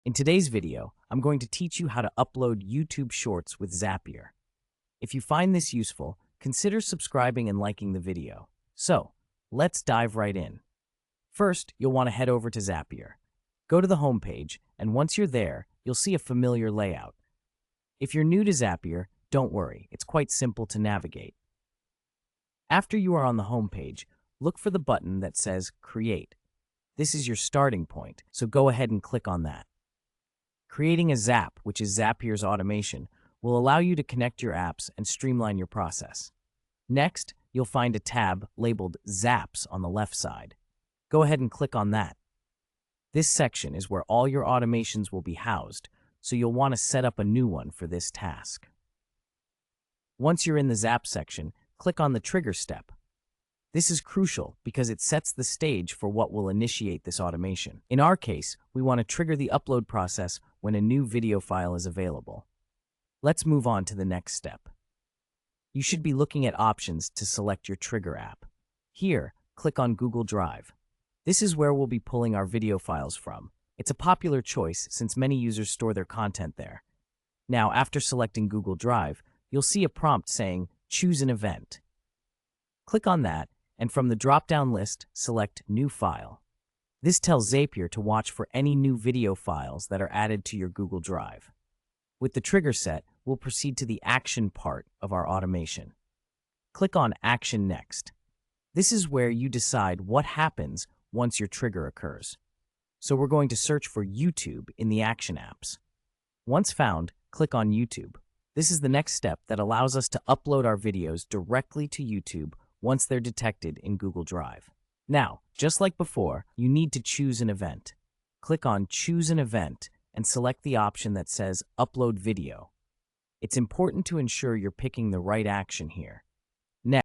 In today's video, I'm going to teach you how to upload YouTube Shorts with Zapier. If you find this useful, consider subscribing and liking the video. So, let's dive right in. First, you'll want to head over to Zapier. Go to the home page, and once you're there, you'll see a familiar layout. If you're new to Zapier, don't worry, it's quite simple to navigate. After you are on the home page, look for the button that says Create. This is your starting point, so go ahead and click on that. Creating a Zap, which is Zapier's automation, will allow you to connect your apps and streamline your process. Next, you'll find a tab labeled Zaps on the left side. Go ahead and click on that. This section is where all your automations will be housed, so you'll want to set up a new one for this task. Once you're in the Zap section, click on the Trigger step. This is crucial because it sets the stage for what will initiate this automation. In our case, we want to trigger the upload process when a new video file is available. Let's move on to the next step. You should be looking at options to select your trigger app. Here, click on Google Drive. This is where we'll be pulling our video files from. It's a popular choice since many users store their content there. Now, after selecting Google Drive, you'll see a prompt saying, Choose an event. Click on that, and from the drop-down list, select New File. This tells Zapier to watch for any new video files that are added to your Google Drive. With the trigger set, we'll proceed to the action part of our automation. Click on Action Next. This is where you decide what happens once your trigger occurs. So we're going to search for YouTube in the Action apps. Once found, click on YouTube. This is the next step that allows us to upload our videos directly to YouTube once they're detected in Google Drive. Now, just like before, you need to choose an event. Click on Choose an Event and select the option that says Upload Video. It's important to ensure you're picking the right action here.